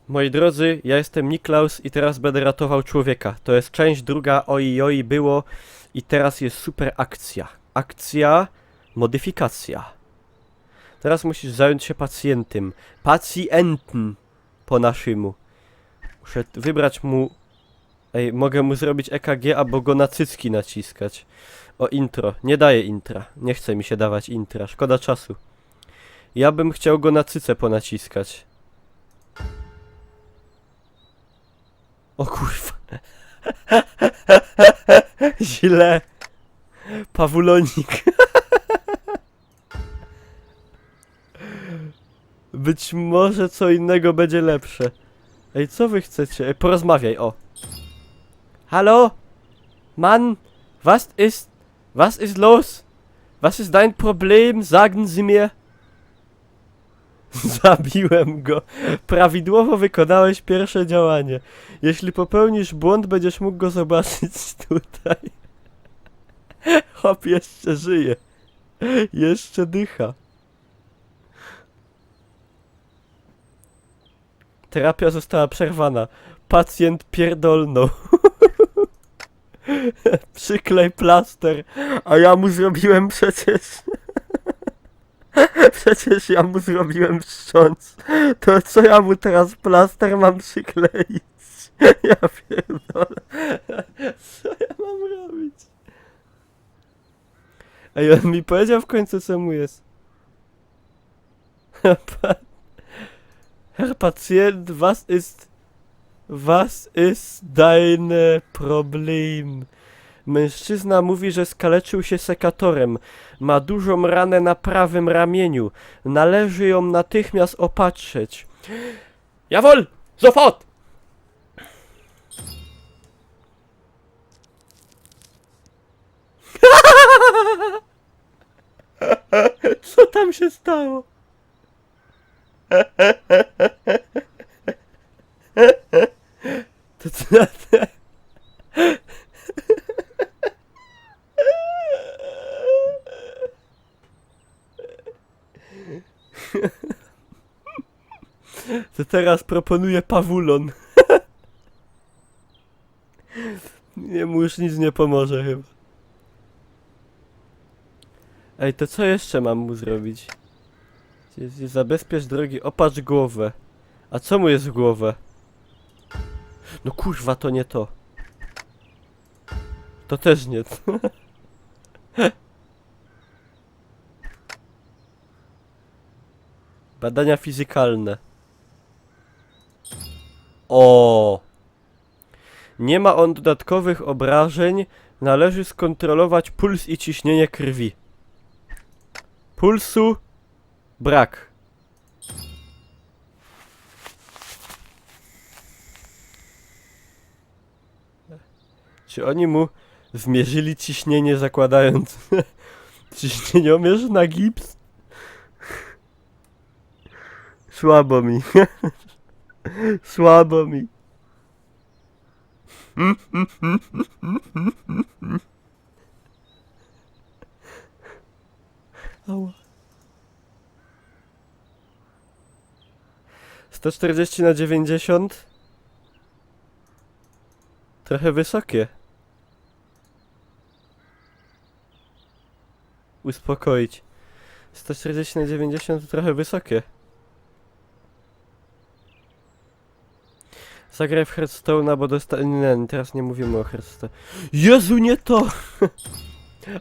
Moi drodzy, ja jestem Niklaus i teraz będę ratował człowieka. To jest część druga, oi było i teraz jest super akcja. Akcja, modyfikacja. Teraz musisz zająć się pacjentem. Pacjentem po naszemu. Muszę wybrać mu... Ej, mogę mu zrobić EKG albo go na cycki naciskać. O, intro. Nie daję intra. Nie chce mi się dawać intra. Szkoda czasu. Ja bym chciał go na cyce ponaciskać. O kurwa. Źle. Pawulonik. Być może co innego będzie lepsze. Ej, co wy chcecie? Ej, porozmawiaj, o. Hallo? Mann, was ist los? Was ist dein Problem? Sagen Sie mir. Zabiłem go. Prawidłowo wykonałeś pierwsze działanie. Jeśli popełnisz błąd, będziesz mógł go zobaczyć tutaj. Hop jeszcze żyje. Jeszcze dycha. Terapia została przerwana. Pacjent pierdolnął. Przyklej plaster. A ja mu zrobiłem przecież... Przecież ja mu zrobiłem wstrząs. To co ja mu teraz plaster mam przykleić? Ja pierdolę. Co ja mam robić? Ej, on mi powiedział w końcu co mu jest. Herr Patient, was ist dein Problem? Mężczyzna mówi, że skaleczył się sekatorem. Ma dużą ranę na prawym ramieniu. Należy ją natychmiast opatrzeć. Jawohl! Sofort! Co tam się stało? To co? To teraz proponuję pawulon. Nie, mu już nic nie pomoże chyba. Ej, to co jeszcze mam mu zrobić? Zabezpiecz drogi, opatrz głowę. A co mu jest w głowę? No kurwa, to nie to. To też nie to. Badania fizykalne. O! Nie ma on dodatkowych obrażeń. Należy skontrolować puls i ciśnienie krwi. Pulsu brak. Czy oni mu zmierzyli ciśnienie, zakładając ciśnieniomierz na gips? Słabo mi. Słabo mi. Ała. 140/90. Trochę wysokie. Uspokoić. 140/90 to trochę wysokie. Zagraj w Hearthstone'a, bo Nie, teraz nie mówimy o Hearthstone. Jezu, nie to!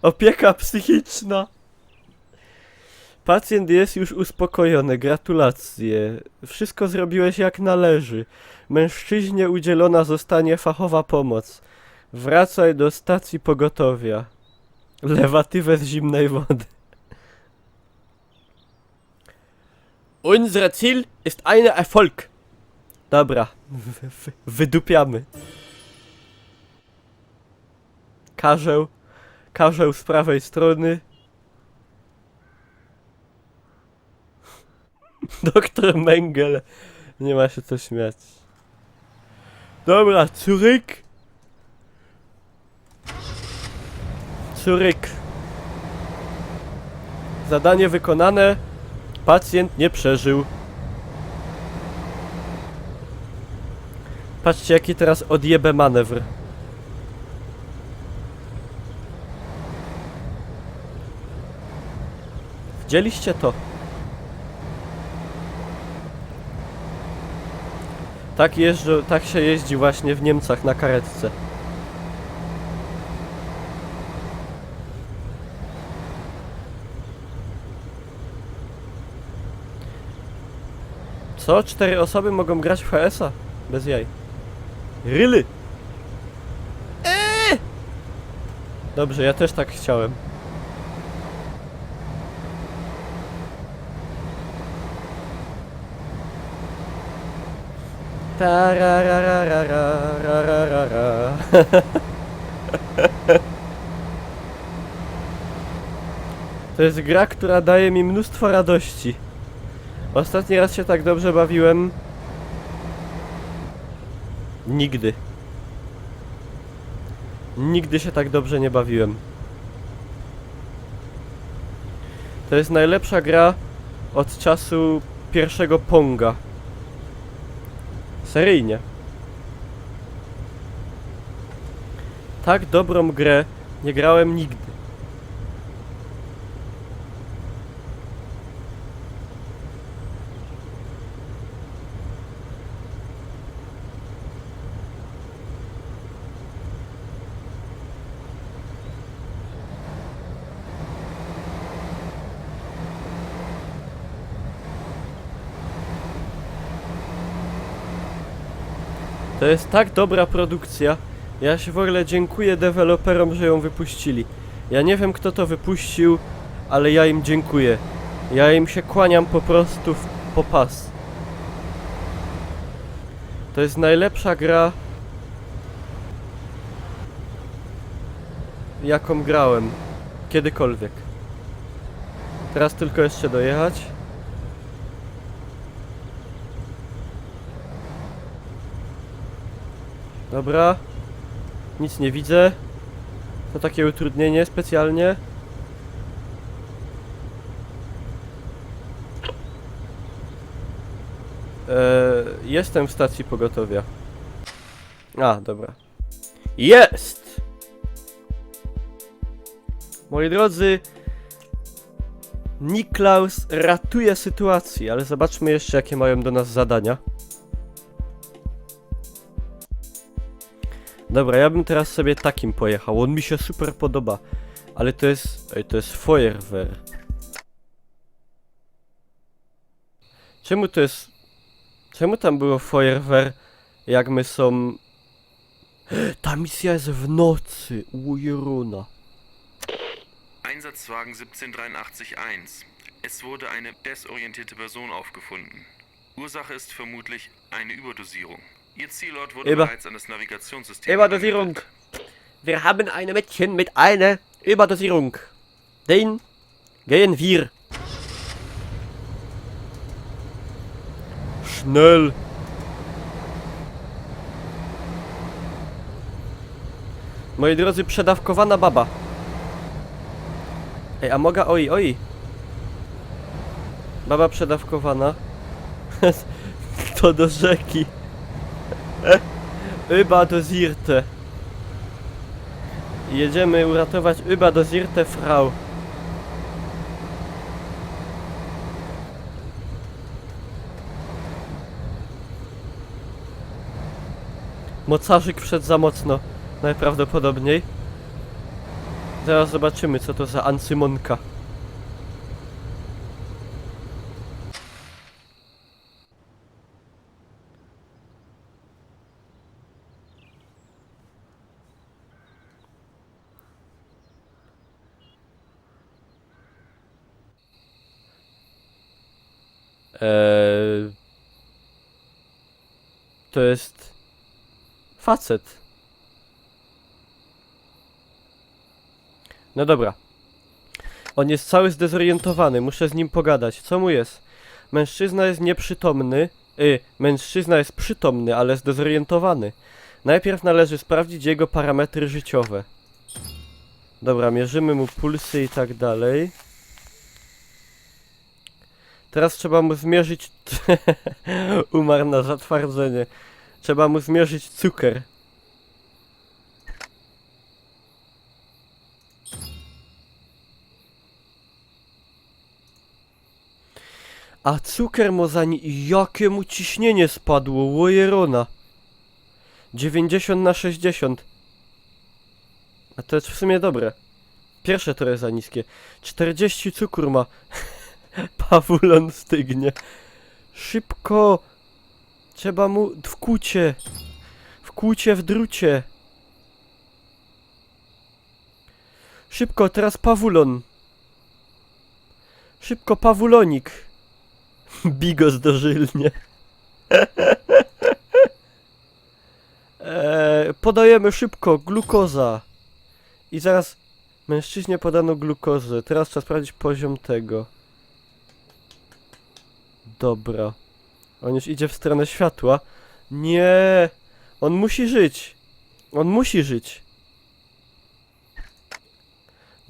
Opieka psychiczna! Pacjent jest już uspokojony, gratulacje. Wszystko zrobiłeś jak należy. Mężczyźnie udzielona zostanie fachowa pomoc. Wracaj do stacji pogotowia. Lewatywę z zimnej wody. Unser Ziel ist ein Erfolg. Dobra, wydupiamy. Karzeł z prawej strony. Doktor Mengele. Nie ma się co śmiać. Dobra, zurück. Zadanie wykonane. Pacjent nie przeżył. Patrzcie, jaki teraz odjebę manewr. Widzieliście to? Tak jeżdżą, tak się jeździ właśnie w Niemcach na karetce. Co? 4 osoby mogą grać w HS-a? Bez jaj. Really? Dobrze, ja też tak chciałem. Tarararararararara. To jest gra, która daje mi mnóstwo radości. Ostatni raz się tak dobrze bawiłem... Nigdy. Nigdy się tak dobrze nie bawiłem. To jest najlepsza gra od czasu pierwszego Ponga. Seryjnie. Tak dobrą grę nie grałem nigdy. To jest tak dobra produkcja. Ja się w ogóle dziękuję deweloperom, że ją wypuścili. Ja nie wiem, kto to wypuścił, ale ja im dziękuję. Ja im się kłaniam po prostu po pas. To jest najlepsza gra, jaką grałem kiedykolwiek. Teraz tylko jeszcze dojechać. Dobra. Nic nie widzę. To takie utrudnienie specjalnie. Jestem w stacji pogotowia. A, dobra. Jest! Moi drodzy, Niklaus ratuje sytuację, ale zobaczmy jeszcze, jakie mają do nas zadania. Dobra, ja bym teraz sobie takim pojechał. On mi się super podoba. Ale to jest... Ej, to jest Feuerwehr. Czemu to jest... Czemu tam było Feuerwehr, jak my są... Ta misja jest w nocy. Ujruna. Einsatzwagen 1783-1. Es wurde eine desorientierte Person aufgefunden. Ursache ist vermutlich eine Überdosierung. Ihr Zielort wurde bereits an das Navigationssystem Überdosierung. Wir haben ein Mädchen mit einer Überdosierung. Den gehen wir. Schnell. Moi drodzy, przedawkowana baba. Ej, a mogę... Oj, oj. Baba przedawkowana. To do rzeki. Überdosierte. Jedziemy uratować Überdosierte Frau. Mocarzyk wszedł za mocno. Najprawdopodobniej. Zaraz zobaczymy, co to za ancymonka. To jest facet. No dobra. On jest cały zdezorientowany, muszę z nim pogadać. Co mu jest? Mężczyzna jest nieprzytomny. Mężczyzna jest przytomny, ale zdezorientowany. Najpierw należy sprawdzić jego parametry życiowe. Dobra, mierzymy mu pulsy i tak dalej. Teraz trzeba mu zmierzyć... Umarł na zatwardzenie. Trzeba mu zmierzyć cukier. A cukier mu jakie mu ciśnienie spadło, łojerona. 90/60. A to jest w sumie dobre. Pierwsze to jest za niskie. 40 cukru ma. Pawulon stygnie. Szybko. Trzeba mu w kłucie. W kłucie, w drucie. Szybko, teraz pawulon. Szybko, pawulonik. Bigos dożylnie. Podajemy szybko, glukoza. I zaraz mężczyźnie podano glukozę. Teraz trzeba sprawdzić poziom tego. Dobra. On już idzie w stronę światła. Nie! On musi żyć. On musi żyć.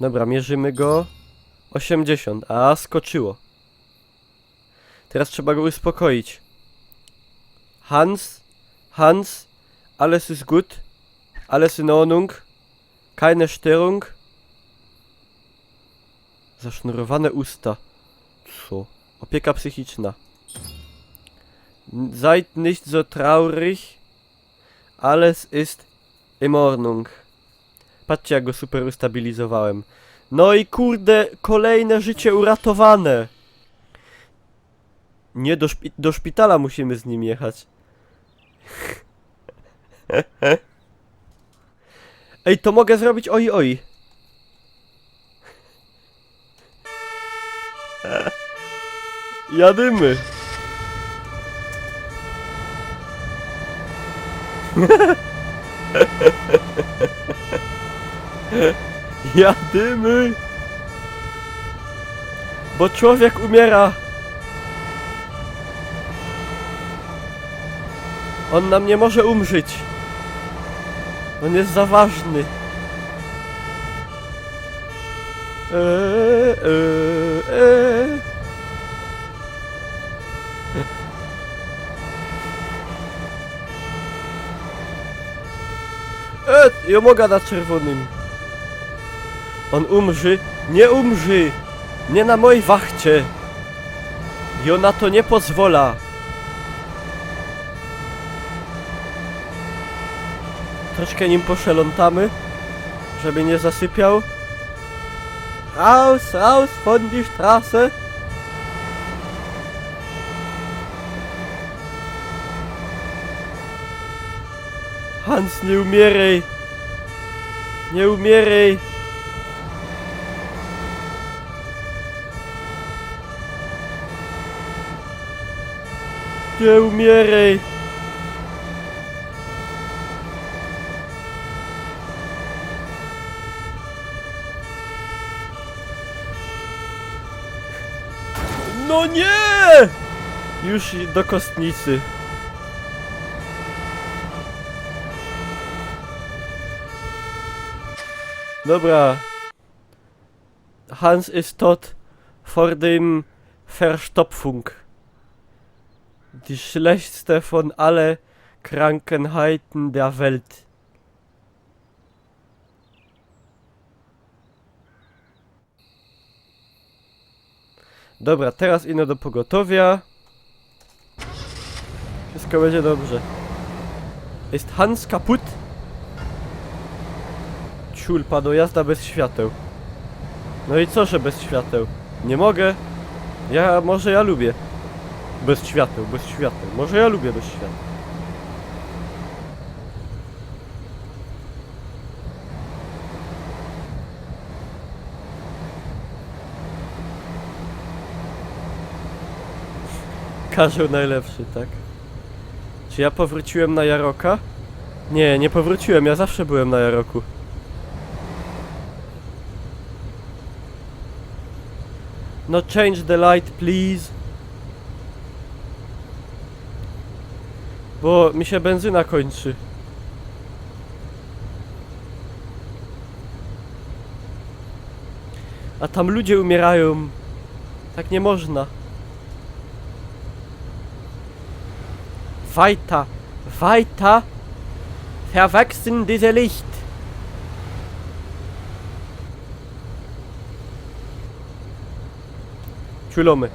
Dobra, mierzymy go. 80. A, skoczyło. Teraz trzeba go uspokoić. Hans, alles ist gut. Alles in Ordnung. Keine Störung. Zasznurowane usta. Co? Opieka psychiczna. Seid nicht so traurig. Alles ist in Ordnung. Patrzcie, jak go super ustabilizowałem. No i kurde, kolejne życie uratowane. Nie, do szpitala musimy z nim jechać. Ej, to mogę zrobić oj oj. Jadymy. Jadymy. Bo człowiek umiera. On nam nie może umrzeć. On jest za ważny. Ja mogę na czerwonym. On umrzy. Nie umrzy. Nie na mojej wachcie. Ja na to nie pozwolę. Troszkę nim poszelątamy, żeby nie zasypiał. Raus, raus von die Straße. Hans, nie umieraj. Nie umieraj. Nie umieraj. No nie! Już do kostnicy. Dobra. Hans ist tot vor dem Verstopfung. Die schlechteste von alle Krankheiten der Welt. Dobra, teraz idę do pogotowia. Wszystko będzie dobrze. Jest Hans kaputt? Ciulpa, do jazda bez świateł. No i co, że bez świateł? Nie mogę. Może ja lubię. Bez świateł, bez świateł. Może ja lubię bez świateł. Karzeł najlepszy, tak? Czy ja powróciłem na Jaroka? Nie, nie powróciłem, ja zawsze byłem na Jaroku. No change the light, please. Bo mi się benzyna kończy. A tam ludzie umierają. Tak nie można. Weiter, Weiter verwachsen diese Licht. Czulamy.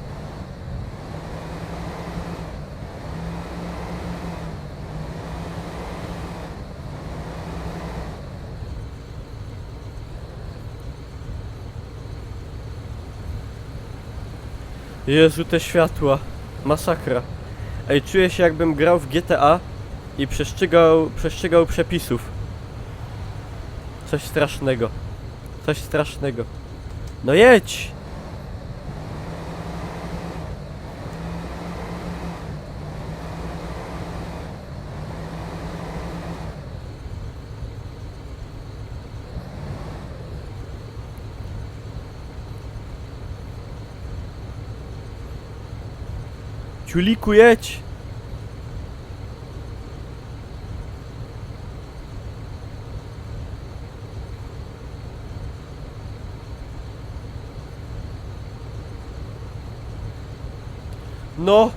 Jezu, te światła. Masakra. Ej, czuję się jakbym grał w GTA i przestrzegał przepisów. Coś strasznego. Coś strasznego. No jedź! Ciuliku, jedź! No!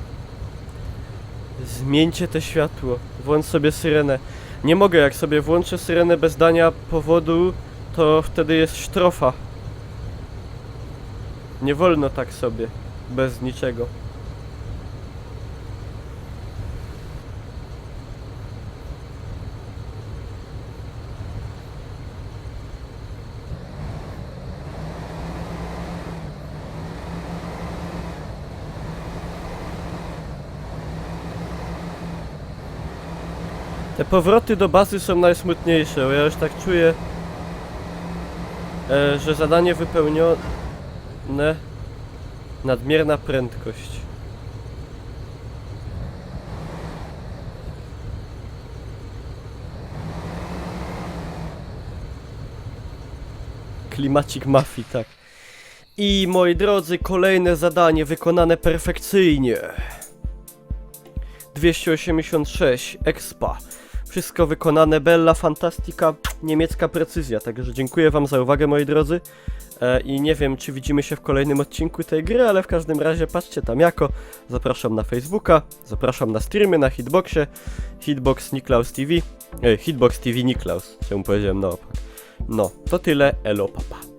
Zmieńcie te światło. Włącz sobie syrenę. Nie mogę, jak sobie włączę syrenę bez dania powodu, to wtedy jest sztrofa. Nie wolno tak sobie. Bez niczego. Te powroty do bazy są najsmutniejsze, bo ja już tak czuję, że zadanie wypełnione. Nadmierna prędkość. Klimacik mafii, tak. I moi drodzy, kolejne zadanie wykonane perfekcyjnie. 286 expa. Wszystko wykonane, bella fantastica, niemiecka precyzja. Także dziękuję wam za uwagę, moi drodzy. I nie wiem, czy widzimy się w kolejnym odcinku tej gry, ale w każdym razie patrzcie tam jako. Zapraszam na Facebooka, zapraszam na streamy na Hitboxie. Hitbox Niklaus TV. Hitbox TV Niklaus, czemu powiedziałem no. No, to tyle, elo papa.